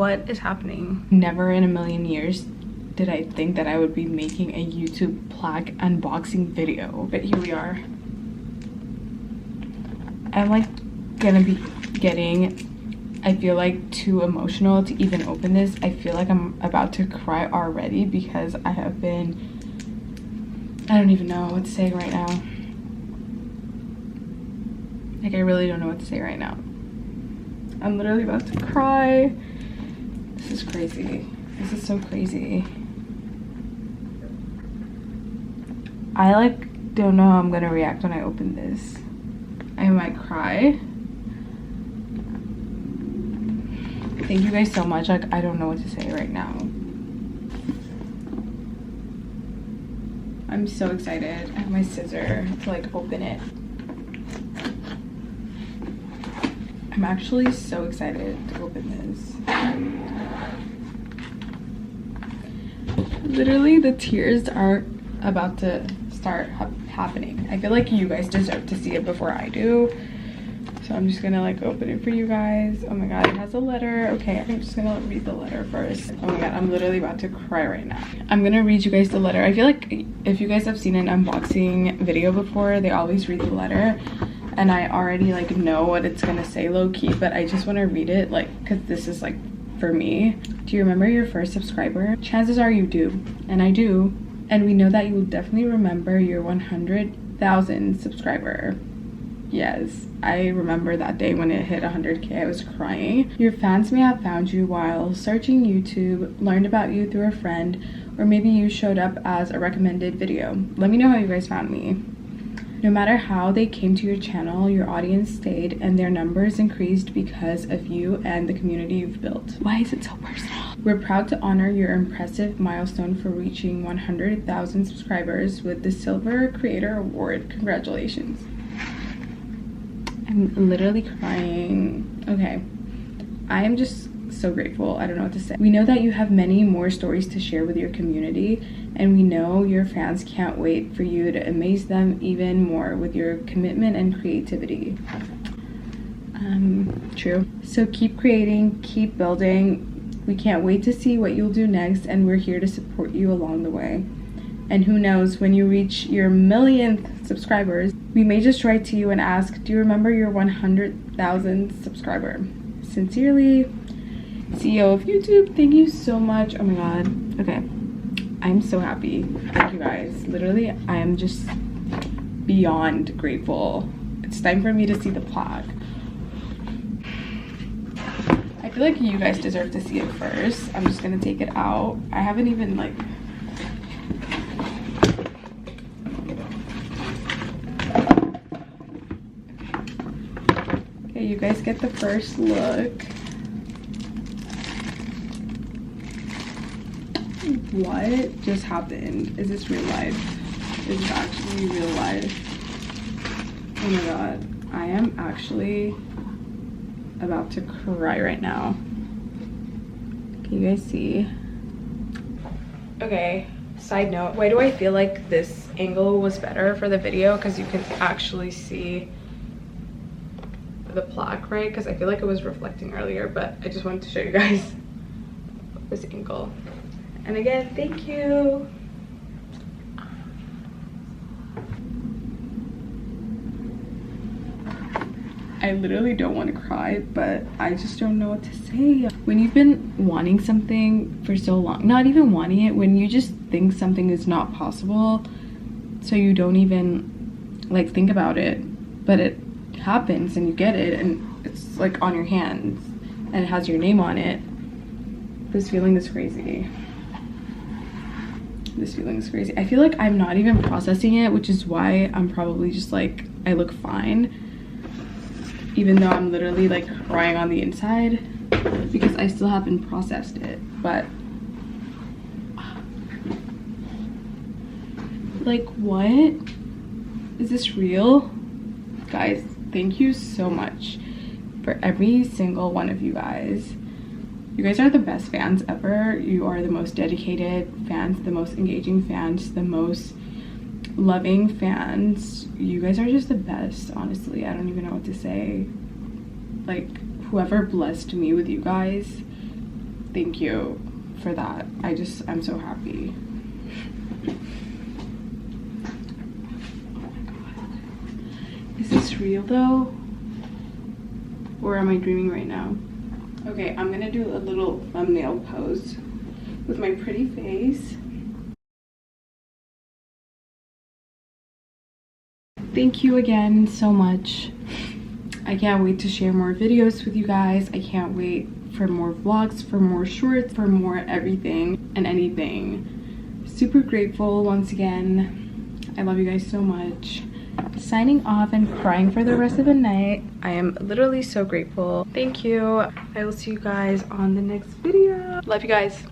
what is happening? Never in a million years did I think that I would be making a YouTube plaque unboxing video, but here we are. I'm like gonna be getting, I feel like, too emotional to even open this. I feel like I'm about to cry already because I have been, I don't even know what to say right now. Like, I really don't know what to say right now. I'm literally about to cry. This is crazy. This is so crazy. I like don't know how I'm gonna react when I open this. I might cry. Thank you guys so much. Like, I don't know what to say right now. I'm so excited. I have my scissor to like open it. I'm actually so excited to open this. Literally, the tears are about to start happening. I feel like you guys deserve to see it before I do. So I'm just gonna like open it for you guys. Oh my god, it has a letter. Okay, I'm just gonna read the letter first. Oh my god, I'm literally about to cry right now. I'm gonna read you guys the letter. I feel like if you guys have seen an unboxing video before, they always read the letter. And I already like know what it's gonna say low-key, but I just want to read it like because this is like for me. Do you remember your first subscriber? Chances are you do, and I do, and we know that you will definitely remember your 100,000 subscriber. Yes, I remember that day when it hit 100K. I was crying. Your fans may have found you while searching YouTube, learned about you through a friend, or maybe you showed up as a recommended video. Let me know how you guys found me. No matter how they came to your channel, your audience stayed and their numbers increased because of you and the community you've built. Why is it so personal? We're proud to honor your impressive milestone for reaching 100,000 subscribers with the Silver Creator Award. Congratulations. I'm literally crying. Okay. I am just so grateful. I don't know what to say. We know that you have many more stories to share with your community, and we know your fans can't wait for you to amaze them even more with your commitment and creativity. True. So keep creating, keep building. We can't wait to see what you'll do next, and we're here to support you along the way. And who knows, when you reach your millionth subscribers, we may just write to you and ask, do you remember your 100,000 subscriber? Sincerely, CEO of YouTube. Thank you so much. Oh my god. Okay, I'm so happy. Thank you guys. Literally, I am just beyond grateful. It's time for me to see the plaque. I feel like you guys deserve to see it first. I'm just gonna take it out. I haven't even like okay, you guys get the first look. What just happened? Is this real life? Is this actually real life? Oh my god, I am actually about to cry right now. Can you guys see? Okay, side note, why do I feel like this angle was better for the video? Because you can actually see the plaque, right? Because I feel like it was reflecting earlier, but I just wanted to show you guys this angle. And again, thank you. I literally don't want to cry, but I just don't know what to say. When you've been wanting something for so long, not even wanting it, when you just think something is not possible, so you don't even like think about it, but it happens and you get it and it's like on your hands and it has your name on it. This feeling is crazy. This feeling is crazy. I feel like I'm not even processing it, which is why I'm probably just like, I look fine, even though I'm literally like crying on the inside because I still haven't processed it. But like, what? Is this real? Guys, thank you so much for every single one of you guys. You guys are the best fans ever. You are the most dedicated fans, the most engaging fans, the most loving fans. You guys are just the best, honestly. I don't even know what to say. Like, whoever blessed me with you guys, thank you for that. I'm so happy. Oh my god. Is this real though? Or am I dreaming right now? Okay, I'm gonna do a little thumbnail pose with my pretty face. Thank you again so much. I can't wait to share more videos with you guys. I can't wait for more vlogs, for more shorts, for more everything and anything. Super grateful once again. I love you guys so much. Signing off and crying for the rest of the night. I am literally so grateful. Thank you. I will see you guys on the next video. Love you guys.